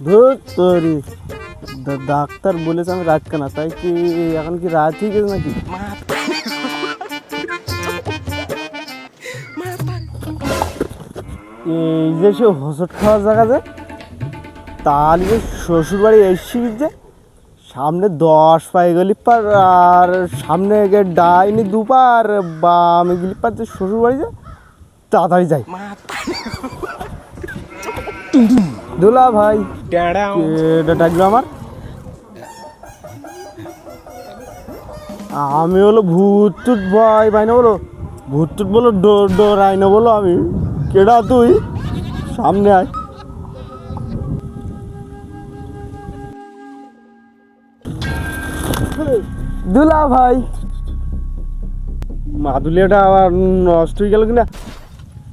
ধুর তোরি ডাক্তার বলেছে আমি রাত কেনা, তাই কি এখন কি রাত হয়ে গেছে নাকি? এই যে সে হোসট খাওয়ার জায়গা যে, তাহলে যে শ্বশুর বাড়ি এসছি যে সামনে 10 পায়ে গলিপার আর সামনে গিয়ে ডাইনি দুপার বামে গলিপার যে শ্বশুর বাড়ি যায় তাড়াতাড়ি যাই। দুলা ভাই ডাকলো আমার, আমি হলো ভূত টুত ভয় ভাই না বলো, ভূত টুত বলো ডরাই না বলো, আমি কেডা তুই সামনে আয়। দুলা ভাই মাদুলিয়াটা আবার নষ্ট হয়ে গেল কিনা?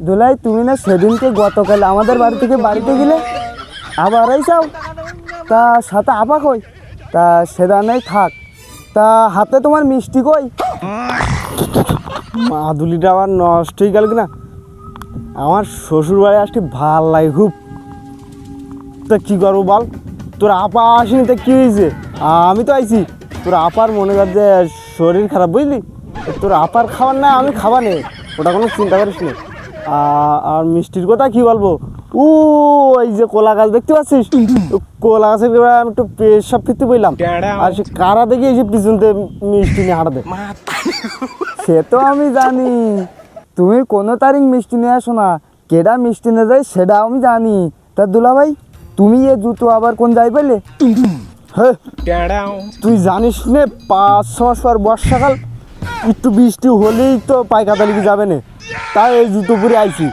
দুলাই তুমি না সেদিনকে গতকাল আমাদের বাড়ি থেকে বাড়িতে গেলে আবার আইসাও, তা সাথে আপা কই? তা সেটা নেই থাক, তা হাতে তোমার মিষ্টি কই? মাদুলিটা আবার নষ্ট হয়ে গেল কিনা? আমার শ্বশুর বাড়ি আসতে ভাল লাগে খুব, তা কী করবো বল? তোর আপা আসেনি তা কী হয়েছে? আমি তো আইছি। তোর আপার মনে কর যে শরীর খারাপ বুঝলি, তোর আপার খাবার না আমি খাবার নেই, ওটা কোনো চিন্তা করিস নি। আর মিষ্টির কথা কি বলবো, ও এই যে কলা গাছ দেখতে পাচ্ছিস, কলা গাছের আমি একটু পেশাব ফিরতে বললাম, আর সে কারা দেখি এই যে পিছনতে মিষ্টি নিয়ে হাঁটাতে। সে তো আমি জানি, তুমি কোনো তারিখ মিষ্টি নিয়ে আসো না, কেডা মিষ্টি নিয়ে যায় সেটা আমি জানি। তা দুলা ভাই তুমি এ জুতো আবার কোন যাই পেলে? হ্যাঁ তুই জানিস নে 5-6 মাস পর বর্ষাকাল, একটু বৃষ্টি হলেই তো পায়খানা লিখে যাবে না, তাই এই জুতো পরে আইছি।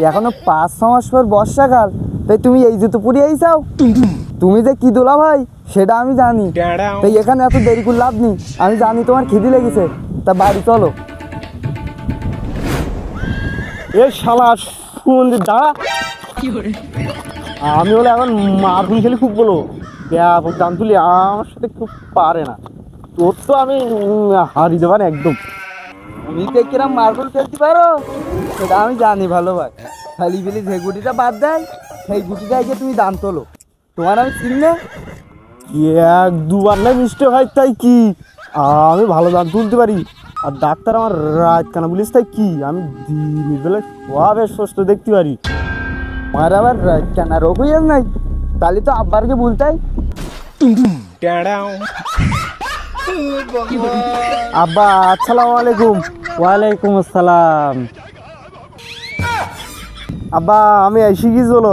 এখনো 5-6 মাস পর বর্ষাকাল, তাই তুমি এই জুতো পরে আইসাও? তুমি যে কি দুলা ভাই সেটা আমি জানি, তাই এখানে এত দেরি করে লাভ নেই, আমি জানি তোমার খিদে লেগেছে, তা বাড়ি চলো। এ শালা সুন্দর দাঁড়া, আমি হলে এখন মারুন খেলে খুব বলো দাম তুলি, আমার সাথে খুব পারে না, তোর তো আমি হারিয়ে দেবো না একদম। আমি যে কিরম মার্বেল খেলতে পারো সেটা আমি জানি ভালো ভাই, খালি ফেলি যে গুটিটা বাদ দেয় সেই গুটিটা গিয়ে তুমি দান তোলো, তোমার আমি চিনলে 1-2 বার না মিস্টেক হয়, তাই কি আমি ভালো দান তুলতে পারি। আর ডাক্তার আমার রাত কেন বলিস, তাই কি আমি দিনের বেলা সবে সুস্থ দেখতে পারি, আমার আবার রাত কেনা রোগ হয়ে যায় নাই, তাহলে তো আব্বারকে বলতাই। আব্বা আসসালামু আলাইকুম। ওয়ালাইকুম আসসালাম। আব্বা আমি এসে কি চলো?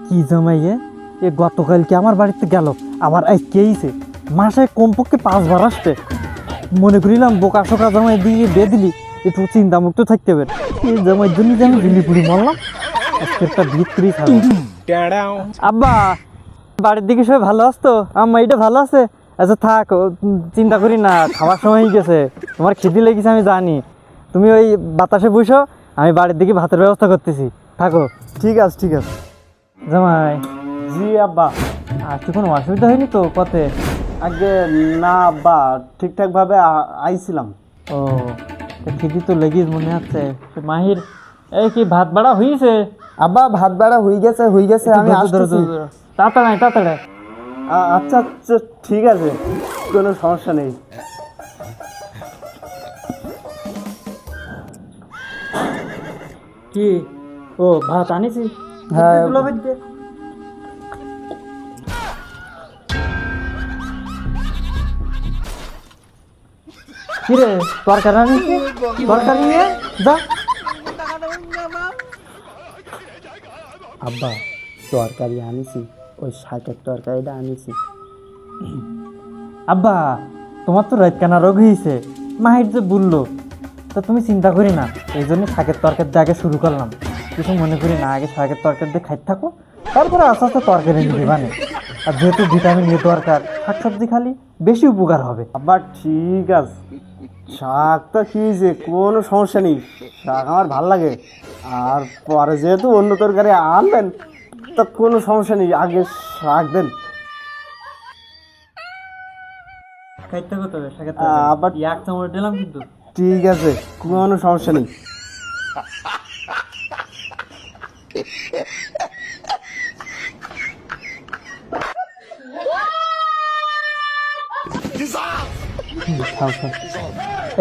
কি জামাইয়ে এ গতকালকে আমার বাড়িতে গেল, আবার আজকে এইছে, মাসে কমপক্ষে 5 বার আসছে। মনে করিলাম বোকা শোকা জামাই দিয়ে বিয়ে দিলি একটু চিন্তা মুক্ত থাকতে হবে, এই জামাইয়ের জন্য যে আমি দিল্লি পুরি মারলাম, একটা বিক্রি খাবো। আব্বা বাড়ির দিকে সবাই ভালো আসতো? আম্মা এটা ভালো আছে? আচ্ছা থাক, চিন্তা করি না, খাবার সময় হয়ে গেছে, তোমার খিদে লেগেছে আমি জানি, তুমি ওই বাতাসে বসো, আমি বাড়ির দিকে ভাতের ব্যবস্থা করতেছি, থাকো। ঠিক আছে ঠিক আছে জামাই। জি আব্বা। আজকে কোনো অসুবিধা হয়নি তো পথে? আগে না আব্বা, ঠিকঠাকভাবে আইছিলাম। ও খিদি তো লেগেই মনে হচ্ছে। মাহির এই কি ভাত বাড়া হয়েছে? আব্বা ভাত বাড়া হয়ে গেছে হয়ে গেছে, আমি আসতেছি। তাড়াতাড়ি তাড়াতাড়ি। আচ্ছা আচ্ছা ঠিক আছে, কোনো সমস্যা নেই। কি ও ভাত আনিছি? হ্যাঁ কিরে তরকারি আনিছি, তরকারি নিয়ে যা। আব্বা তরকারি আনিছি, ওই শাকের তরকারিটা আনিছি। আব্বা তোমার তো রাত কানা রোগ হয়েছে, মাহির যে বললো, তা তুমি চিন্তা করি না, এই জন্য শাকের তরকারি দিয়ে আগে শুরু করলাম, কিছু মনে করি না, আগে শাকের তরকারি দিয়ে খাইতে থাকো, তারপরে আস্তে আস্তে তরকারি নিয়ে মানে। আর যেহেতু ভিটামিন এ দরকার, শাকসবজি খালি বেশি উপকার হবে। আবার ঠিক আছে, শাকটা খেয়েছে কোনো সমস্যা নেই, শাক আমার ভাল লাগে, আর পরে যেহেতু অন্য তরকারি আনবেন তা কোনো সমস্যা নেই, আগে শাক দেন। খাইতে হতে হবে শাকের তরকারি, আবার এক চামচ দিলাম কিন্তু। ঠিক আছে কোনো সমস্যা নেই। খাও, খাও।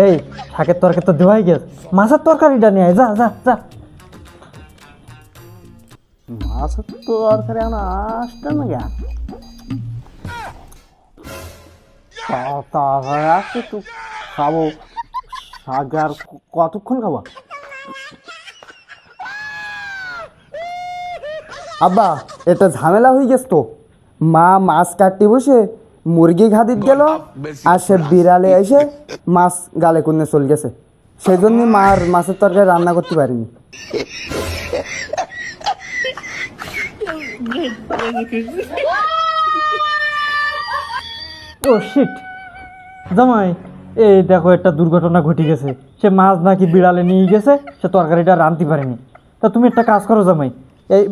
এই শাকের তরকারি তো দেওয়াই গেছে, মাছের তরকারিটা নিয়ে আয়, যা যা যা। মাছের তো তরকারি এখন আসতে না গা তারপরে আসছে একটু খাবো। শাক আর কতক্ষণ খাবো? আব্বা এটা ঝামেলা হয়ে গেছে তো। মা মাছ কাটতে বসে মুরগি ঘাদিত গেল, আর সে বিড়ালে এসে মাছ গালে কুন্নে চলে গেছে। সেই জন্য মার মাছের তরকারি রান্না করতে পারিনি। ও শিট, জামাই এই দেখো একটা দুর্ঘটনা ঘটে গেছে। সে মাছ নাকি বিড়ালে নিয়ে গেছে, সে তরকারিটা রাঁধতে পারেনি। তা তুমি একটা কাজ করো জামাই, এই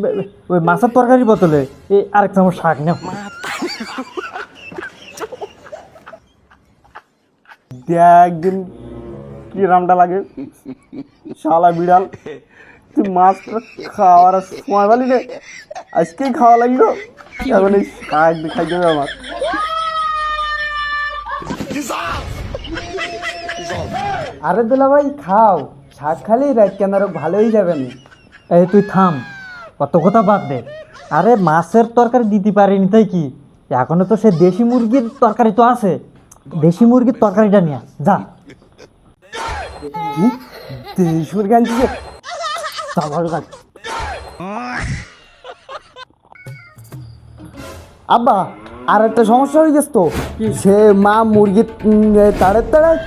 ওই মাছের তরকারির বদলে এই আরেক চামচ শাক নাও। একদিন কি রামটা লাগে, শালা বিড়াল তুই মাছটা খাওয়ার সময় পালি রে, আজকেই খাওয়া লাগলো। এখন এই শাক খাই দেবে আমার। আরে দুলা ভাই খাও, শাক খালি রাত কেন আরো ভালো হয়ে যাবে না। এই তুই থাম, কত কথা বাদ দে। আরে মাছের তরকারি দিতে পারিনি তাই কি, এখনো তো সে দেশি মুরগির তরকারি তো আছে, দেশি মুরগির তরকারিটা নিয়ে আয়, যা। দেশুর গান দিছে ভালো কাজ। আব্বা আর একটা সমস্যা হয়ে গেছে তো, সে মা মুরগি তাড়ে তাড়ায়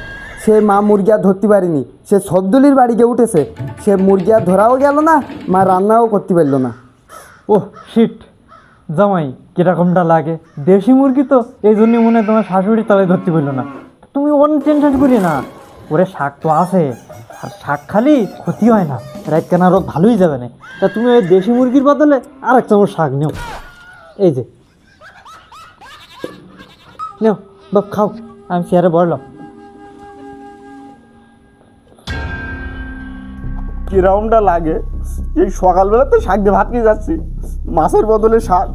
সে মা মুরগি আর ধরতে পারিনি। সে সবদুলির বাড়ি গিয়ে উঠেছে, সে মুরগি আর ধরাও গেল না, মা রান্নাও করতে পারলো না। ও শিট, জামাই কিরকমটা লাগে। দেশি মুরগি তো এই জন্যই মনে হয় তোমার শাশুড়ি তলায় ধরতে পারলো না। তুমি অনেক টেনশন করি না, ওরে শাক তো আছে, আর শাক খালি ক্ষতি হয় না, রাত কেনা রোগ ভালোই যাবে না। তা তুমি ওই দেশি মুরগির বদলে আর এক চামচ শাক নিও, এই যে নেও বাপ, খাও, আমি চেয়ারে বললাম। কিরকমটা লাগে, এই সকালবেলা তো শাক দিয়ে ভাত খেয়ে যাচ্ছি, মাছের বদলে শাক,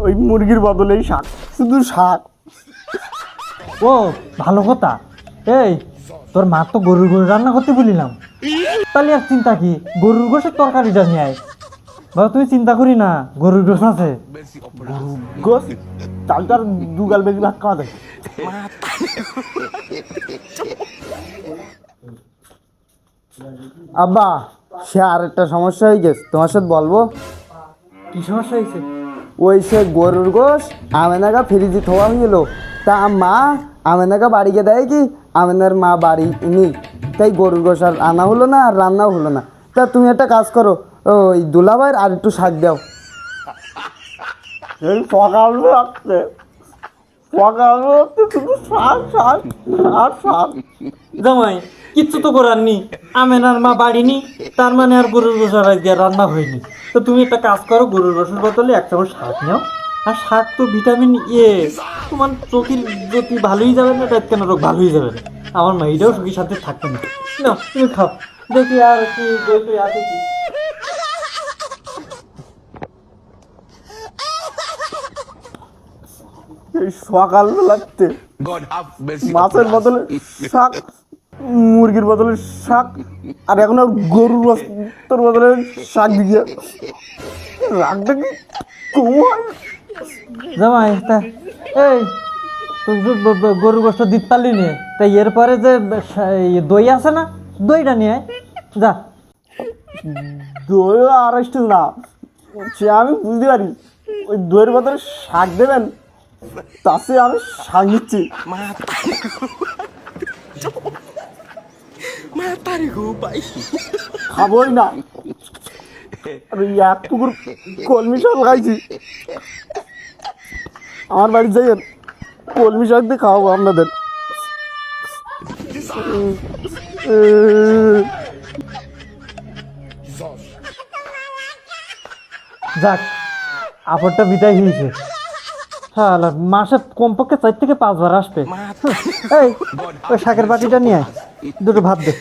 ওই মুরগির বদলেই শাক, শুধু শাক। ও ভালো কথা। এই তোর মা তো গরুর গোশ রান্না করতে বলিলাম, তাহলে আর চিন্তা কি, গরুর গোশের তরকারিটা নিয়ে আয়। বাবা তুমি চিন্তা করি না, গরুর গোশ আছে। গোস চাল তো আর দুগাল বেশি ভাত খাওয়া যায়। আব্বা সে আর একটা সমস্যা হয়ে গেছে, তোমার সাথে বলবো। কি সমস্যা হয়েছে? ওই সে গরুর গোশ আমেনাগা ফ্রিজে থোয়া হয়ে গেলো, তা মা আমেনাগা বাড়ি গিয়ে দেয় কি আমেনার মা বাড়ি নেই, তাই গরুর গোশ আর আনা হলো না, আর রান্নাও হলো না। তা তুমি একটা কাজ করো, ওই দুলাভাইয়ের আর একটু শাক দাও। এই সকাল রাখতে সকাল রাখতে শুধু শাক শাক আর শাক। জামাই কিচ্ছু তো করার নি, আমেনার মা বাড়িনি, তার মানে আর গরুর গোশ আর আজকে রান্না হয়নি। তো তুমি একটা কাজ করো, গরুর গোশের বদলে এক চামচ শাক নাও। আর শাক তো ভিটামিন এ, তোমার চোখের জ্যোতি ভালোই যাবে না, রাত কেন রোগ ভালোই যাবে না, আমার মেয়েটাও সুখী সাথে থাকবে না। নাও তুমি খাও, দেখি আর কি বই আছে কি। এই সকালবেলাতে মাছের বদলে শাক, মুরগির বদলে শাক, আর এখন আর গরুর বস্তার বদলে শাক দিয়ে রাখতে কি কম হয়? জামাই তা এই তুই গরুর গোষ্ঠ দিতে পারলি নে, তাই এরপরে যে দই আছে না, দইটা নিয়ে আয়, যা। দই আর একটু না, সে আমি বুঝতে পারি, ওই দইয়ের বদলে শাক দেবেন, তাতে আমি শাক নিচ্ছি। খাবই না, আর ওই এক পুকুর কলমি শাক খাইছি। আমার বাড়ি যাই কলমি শাক দিয়ে খাওয়াবো আপনাদের। যাক, আপরটা বিদায় হয়েছে। হ্যাঁ, মাসে কমপক্ষে 4 থেকে 5 বার আসবে। এই ওই শাকের বাটিটা নিয়ে আয়, দুটো ভাত দে।